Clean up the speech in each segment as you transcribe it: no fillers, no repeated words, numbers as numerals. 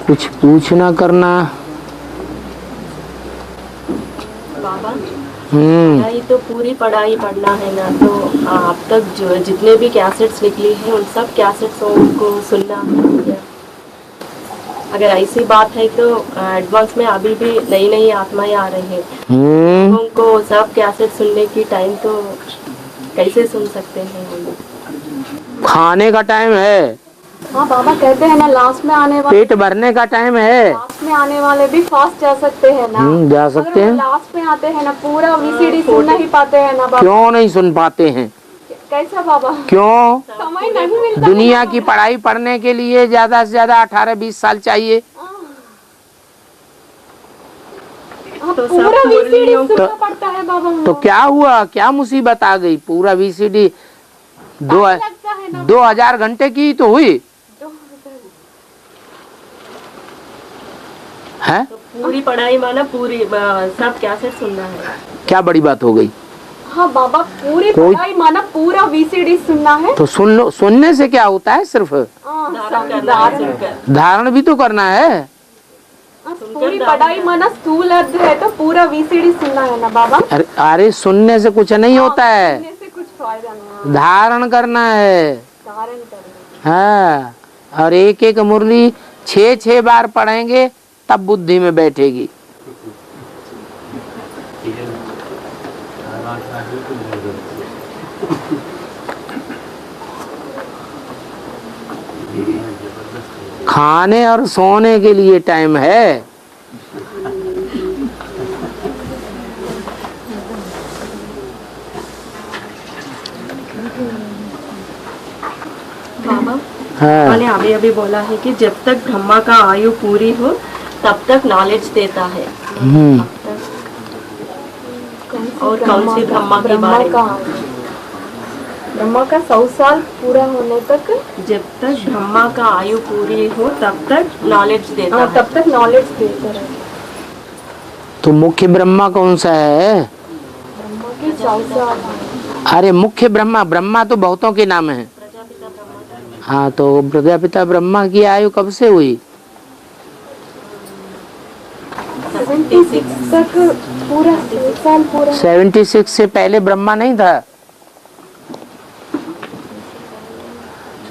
कुछ पूछना करना। बाबा पढ़ाई तो पूरी पढ़ाई पढ़ना है ना, तो अब तक जो जितने भी कैसेट्स निकली हैं उन सब कैसेट्स को सुनना है। अगर ऐसी बात है तो एडवांस में अभी भी नई नई आत्माएं आ रही हैं, उनको सब कैसेट सुनने की टाइम तो कैसे सुन सकते हैं हम लोग? खाने का टाइम है। हाँ बाबा कहते हैं ना, लास्ट में आने वाले, पेट भरने का टाइम है। लास्ट में आने वाले भी फास्ट जा सकते हैं ना। जा सकते हैं। लास्ट में आते हैं ना, पूरा वीसीडी सुन नहीं पाते हैं ना बाबा। क्यों नहीं सुन पाते हैं? कैसा बाबा? क्यों? समय नहीं मिलता। दुनिया की पढ़ाई पढ़ने के लिए ज्यादा से ज्यादा 18-20 साल चाहिए। तो पूरा वीसीडी सुनना पड़ता है बाबा। तो क्या हुआ, क्या मुसीबत आ गई? पूरा वीसीडी 2000 घंटे की तो हुई है। तो पूरी पढ़ाई माना पूरी सब कैसेट सुनना है। क्या बड़ी बात हो गई? हाँ बाबा, पूरी पढ़ाई माना पूरा वीसीडी सुनना है। तो सुनने से क्या होता है? सिर्फ धारण भी तो करना है। पूरी पढ़ाई माना स्कूल अर्ध है तो पूरा वीसीडी सुनना है ना बाबा। अरे सुनने से कुछ नहीं होता है, सुनने से कुछ फायदा नहीं। धारण करना है। धारण करना। हाँ, और एक एक मुरली 6-6 बार पढ़ेंगे तब बुद्धि में बैठेगी। खाने और सोने के लिए टाइम है। बाबा हाँ। मैंने अभी अभी बोला है कि जब तक ब्रह्मा का आयु पूरी हो तब तक नॉलेज देता है। और कौन सी ब्रह्मा के बारे में? ब्रह्मा का 100 साल पूरा होने तक, जब तक ब्रह्मा का आयु पूरी हो तब तक नॉलेज देता है। तब तक नॉलेज देता है। तो मुख्य ब्रह्मा कौन सा है? ब्रह्मा की 100 साल। अरे मुख्य ब्रह्मा, ब्रह्मा तो बहुतों के नाम है। हाँ, तो प्रजापिता ब्रह्मा की आयु कब से हुई? 76 तक पूरा 100 साल पूरा। 76 से पहले ब्रह्मा नहीं था?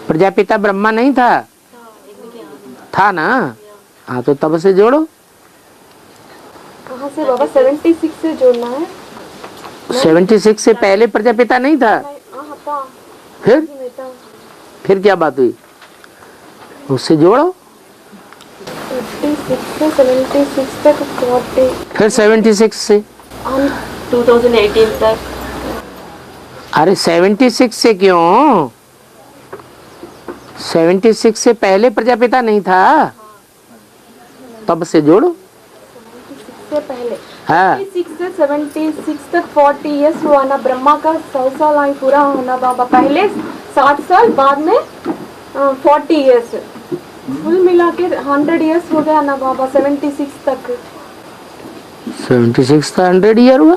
प्रजापिता ब्रह्मा नहीं था? था ना? हाँ, तो तब से जोड़ो। कहाँ से बाबा? 76 से जोड़ना है। 76 से पहले प्रजापिता नहीं था? फिर क्या बात हुई? उससे जोड़ो। 56 से 76 तक 40। फिर 76 से 2018 तक। अरे 76 से क्यों? 76 से पहले प्रजापिता नहीं था? तब से जोड़ो। से पहले। हाँ। 76 से 76 तक 40 इयर्स हुआ ना। ब्रह्मा का 100 साल आयु पूरा होना बाबा। पहले 60 साल, बाद में 40 इयर्स, कुल मिला के 100 इयर्स हो गया ना बाबा। 76 तक 76 का 100 ईयर हुआ।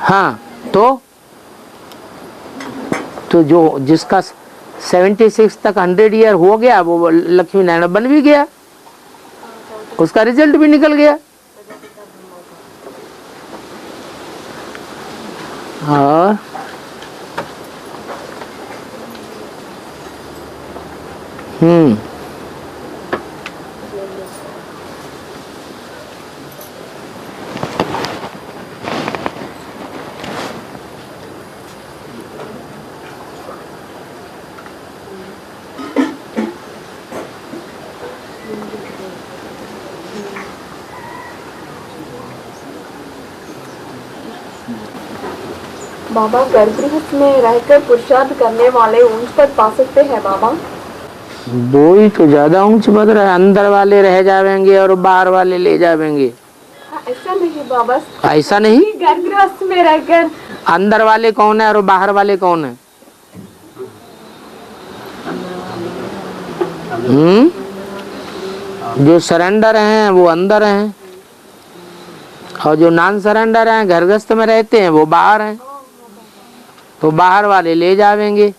हाँ, तो जो जिसका 76 तक 100 ईयर हो गया वो लक्ष्मी नारायण बन भी गया, उसका रिजल्ट भी निकल गया। और बाबा गर्भगृह में रहकर पुरुषार्थ करने वाले ऊंच पद पा सकते हैं बाबा। वो ही तो ज्यादा ऊंच पद रहे, अंदर वाले रह जाएंगे और बाहर वाले ले जाएंगे। ऐसा नहीं बाबा। ऐसा नहीं, गर्भगृह में रहकर अंदर वाले कौन है और बाहर वाले कौन है? जो सरेंडर हैं वो अंदर हैं और जो नॉन सरेंडर हैं घरगृहस्थ में रहते हैं वो बाहर हैं। तो बाहर वाले ले जावेंगे।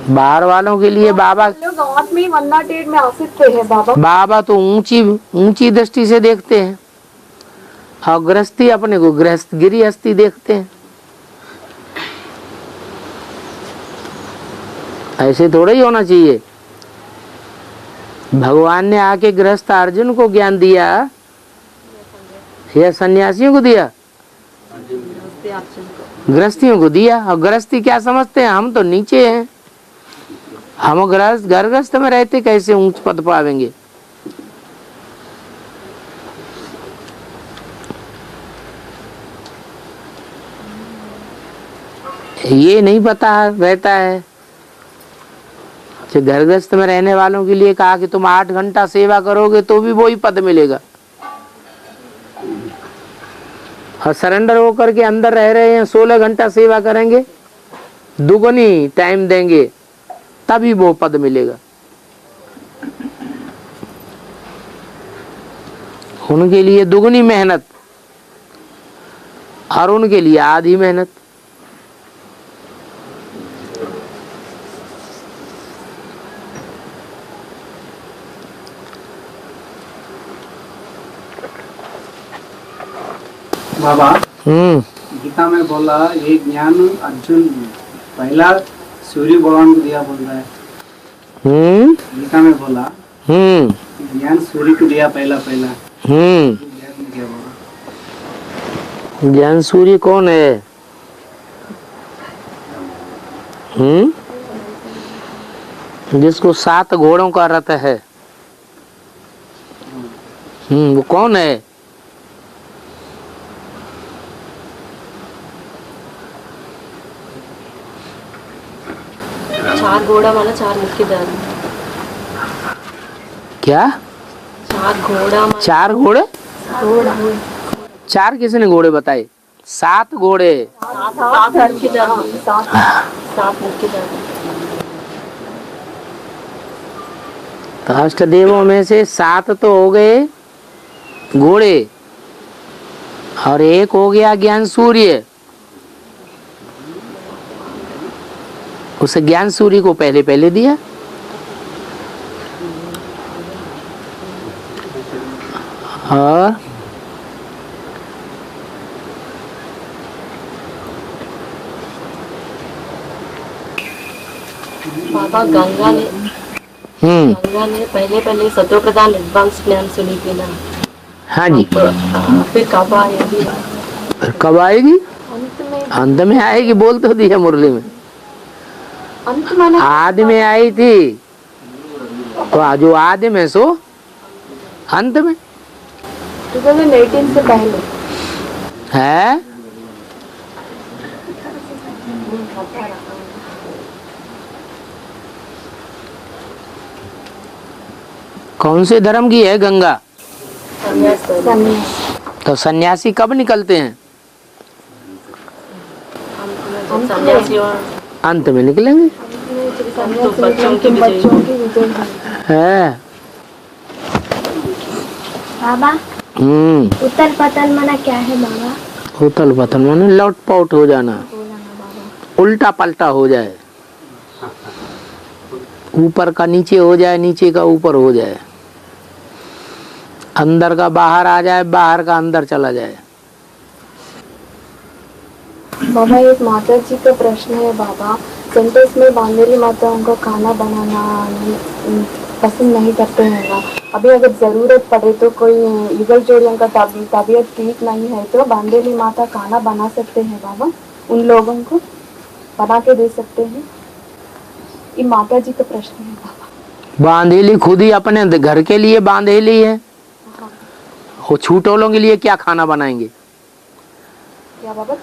बाहर वालों के लिए बाबा लोग आत्मीय 108 में आ सकते हैं बाबा। बाबा तो ऊंची ऊंची दृष्टि से देखते हैं और गृहस्थी अपने को गृहस्थ गिरिहस्थी देखते हैं। ऐसे थोड़ा ही होना चाहिए। भगवान ने आके गृहस्थ अर्जुन को ज्ञान दिया या सन्यासियों को दिया? गृहस्थियों को दिया। और गृहस्थी क्या समझते हैं? हम तो नीचे हैं, हम गृहस्थ में रहते कैसे ऊंच पद पावेंगे? ये नहीं पता रहता है। गृहस्थ में रहने वालों के लिए कहा कि तुम 8 घंटा सेवा करोगे तो भी वही पद मिलेगा, और सरेंडर होकर के अंदर रह रहे हैं 16 घंटा सेवा करेंगे, दुगनी टाइम देंगे तभी वो पद मिलेगा। उनके लिए दुगनी मेहनत और उनके लिए आधी मेहनत। बाबा गीता में बोला ये ज्ञान अर्जुन पहला सूर्य भगवान को दिया बोल रहा है। गीता में बोला ज्ञान सूर्य को दिया पहला ज्ञान सूर्य कौन है? जिसको 7 घोड़ों का रथ है, वो कौन है? चार घोड़ा माना 4 मुख्यदार। क्या 4 घोड़ा माना 4 घोड़े? घोड़ा 4 किसने घोड़े बताए? 7 घोड़े। 7 मुख्यदार। 7 मुख्यदार। तो अष्ट देवों में से 7 तो हो गए घोड़े और एक हो गया ज्ञान सूर्य। उसे ज्ञान सूर्य को पहले दिया। और बाबा गंगा ने पहले सतो प्रधान एडवांस ज्ञान सुनी थी ना। हाँ जी। फिर कब आएगी? फिर कब आएगी? अंत में आएगी। बोल तो दिया मुरली में। आदि में आई थी तो जो आदि में सो अंत में 2018 से पहले है। कौन से धर्म की है गंगा? तो सन्यासी कब निकलते हैं? अंत में निकलेंगे। तो बच्चों की विजय है। बाबा उतल पतल माना क्या है बाबा? उतल पतल माने लौट पाउट हो जाना, उल्टा पलटा हो जाए, ऊपर का नीचे हो जाए, नीचे का ऊपर हो जाए, अंदर का बाहर आ जाए, बाहर का अंदर चला जाए। बाबा एक माता जी का प्रश्न है बाबा। सेंटेंस में बांदेली माताओं को खाना बनाना पसंद नहीं करते हैं ना। अभी अगर ज़रूरत पड़े तो कोई युगल जोड़ियों का तबीयत ठीक नहीं है तो बांदेली माता खाना बना सकते हैं बाबा, उन लोगों को बना के दे सकते हैं। ये माता जी का प्रश्न है बाबा। बांधेली खुद ही अपने घर के लिए बांधेली है, वो छूटोलों के लिए क्या खाना बनाएंगे? क्या बाबा?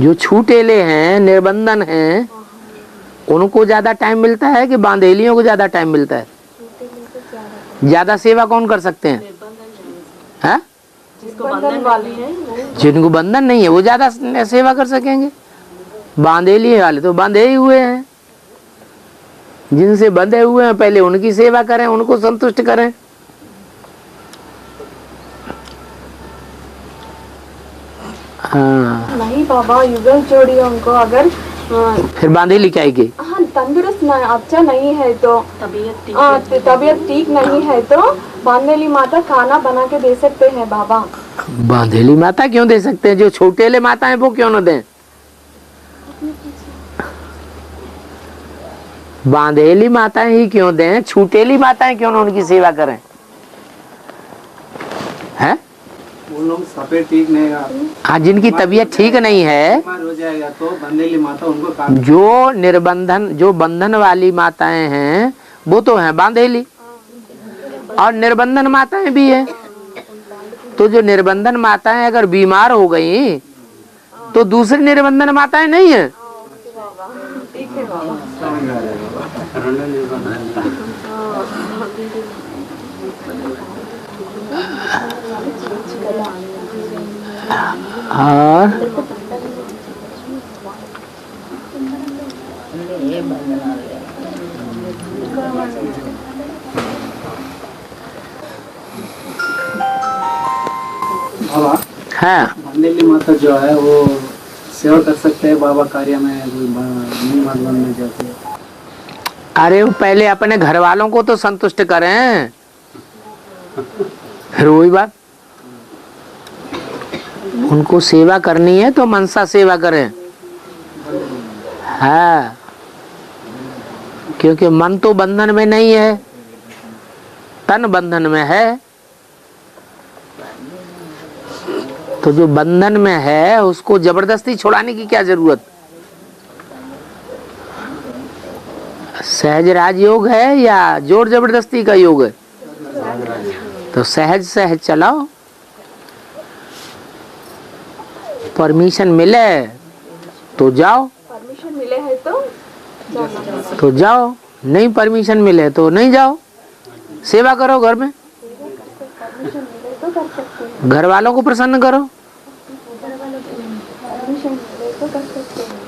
जो छूटेले हैं, निर्बंधन हैं, उनको ज्यादा टाइम मिलता है कि बांधेलियों को ज्यादा टाइम मिलता है? ज्यादा सेवा कौन कर सकते हैं? हैं? जिसको बंधन वाले हैं, जिनको बंधन नहीं है वो ज्यादा सेवा कर सकेंगे। बांधेली वाले तो बंधे ही हुए हैं। जिनसे बंधे हुए हैं पहले उनकी सेवा करें, उनको संतुष्ट करें। हाँ नहीं बाबा, युगल जोड़ियों को अगर फिर बांधेली क्या है? हाँ तंदुरुस्त अच्छा नहीं है तो तबीयत तबीयत ठीक नहीं है तो बांधेली माता खाना बना के दे सकते हैं बाबा। बांधेली माता क्यों दे सकते हैं? जो छोटेले माता है वो क्यों न दें? बांधेली माताएं ही क्यों दें? छूटेली माताएं क्यों न उनकी सेवा करें? हैं? वो लोग सफेद ठीक नहीं है, हाँ, जिनकी तबीयत ठीक नहीं है, बीमार हो जाएगा तो बंदेली माता उनको काम जो बंधन वाली माताएं हैं वो तो हैं बांधेली, और निर्बंधन माताएं भी है। तो जो निर्बंधन माताएं अगर बीमार हो गई तो दूसरी निर्बंधन माताएं नहीं है। और बाबा हाँ, बंदेली माता जो है वो सेवा कर सकते हैं बाबा कार्य में, भगवान में जाते हैं। अरे वो पहले अपने घर वालों को तो संतुष्ट करें, फिर वही बात। उनको सेवा करनी है तो मनसा सेवा करें। हाँ, क्योंकि मन तो बंधन में नहीं है, तन बंधन में है। तो जो बंधन में है उसको जबरदस्ती छुड़ाने की क्या जरूरत? सहज राजयोग है या जोर जबरदस्ती का योग है? तो सहज सहज चलाओ, परमिशन मिले तो जाओ, परमिशन मिले है तो जाओ, नहीं परमिशन मिले तो नहीं जाओ। सेवा करो घर में, परमिशन मिले तो कर सकते हैं, घर वालों को प्रसन्न करो। परमिशन मिले तो कर सकते हैं।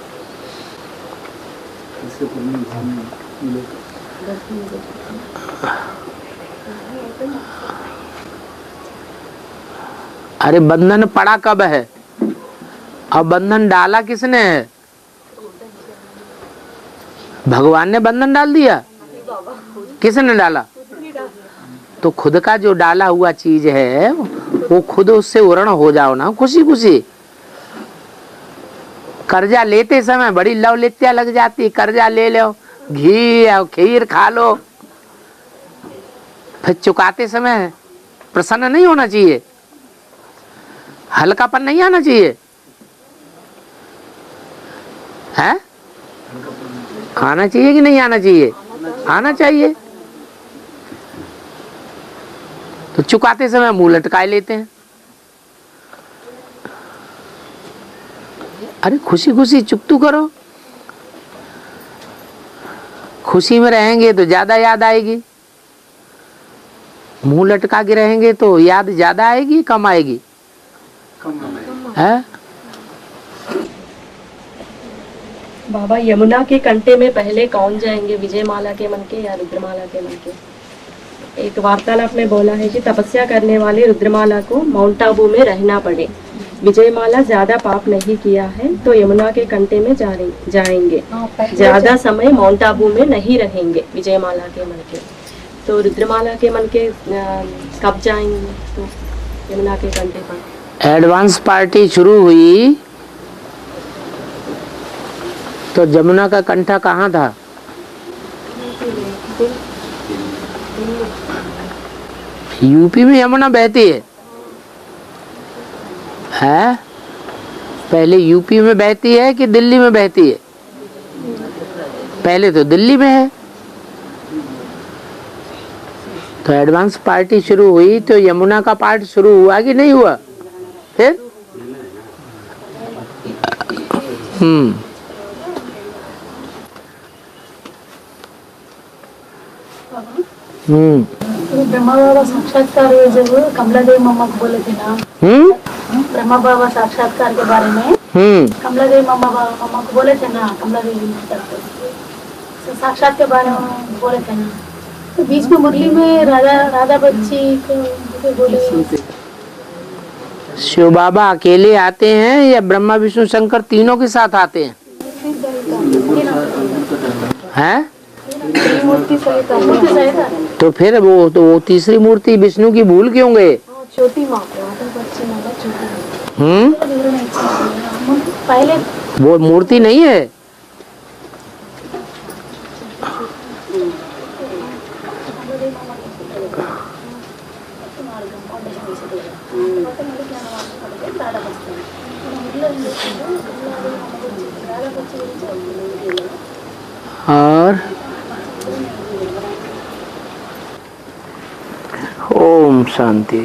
अरे बंधन पड़ा कब है और बंधन डाला किसने है? भगवान ने बंधन डाल दिया? किसने डाला? तो खुद का जो डाला हुआ चीज है वो खुद उससे उरण हो जाओ ना, खुशी खुशी। कर्जा लेते समय बड़ी लवलित्या लग जाती, कर्जा ले लो, घी और खीर खा लो, फिर चुकाते समय प्रसन्न नहीं होना चाहिए, हल्कापन नहीं आना चाहिए है? आना चाहिए कि नहीं आना चाहिए? आना चाहिए। तो चुकाते समय मुंह लटकाए लेते हैं। अरे खुशी खुशी चुकतू करो, खुशी में रहेंगे तो ज्यादा याद आएगी, मुंह लटका के रहेंगे तो याद ज्यादा आएगी कम आएगी? है? बाबा यमुना के कंटे में पहले कौन जाएंगे, विजयमाला के मन के या रुद्रमाला के मन के? एक वार्तालाप में बोला है कि तपस्या करने वाले रुद्रमाला को माउंट आबू में रहना पड़े, विजयमाला ज्यादा पाप नहीं किया है तो यमुना के कंटे में जाएंगे, ज्यादा समय माउंट आबू में नहीं रहेंगे विजयमाला के मन के। तो रुद्रमाला के मन के कब जाएंगे तो यमुना के कंटे पर? एडवांस पार्टी शुरू हुई तो जमुना का कंठा कहाँ था? यूपी में यमुना बहती है? पहले यूपी में बहती है कि दिल्ली में बहती है? पहले तो दिल्ली में है। तो एडवांस पार्टी शुरू हुई तो यमुना का पार्ट शुरू हुआ कि नहीं हुआ? फिर ब्रह्मा बाबा साक्षात्कार जब कमलादेवी मम्मा को बोले थे ना, ब्रह्मा बाबा साक्षात्कार के बारे में कमलादेवी मम्मा को बोले थे ना, कमलादेवी तो साक्षात के बारे में बोले थे ना, तो बीच में मुरली में राधा बच्ची को बोले। शिव बाबा अकेले आते हैं या ब्रह्मा विष्णु शंकर तीनों के साथ आते हैं? है? त्रिमूर्ति सहित तो फिर वो तीसरी मूर्ति विष्णु की भूल क्यों गए? छोटी माँ बच्ची माँ छोटी पहले वो मूर्ति नहीं है। और ओम शांति।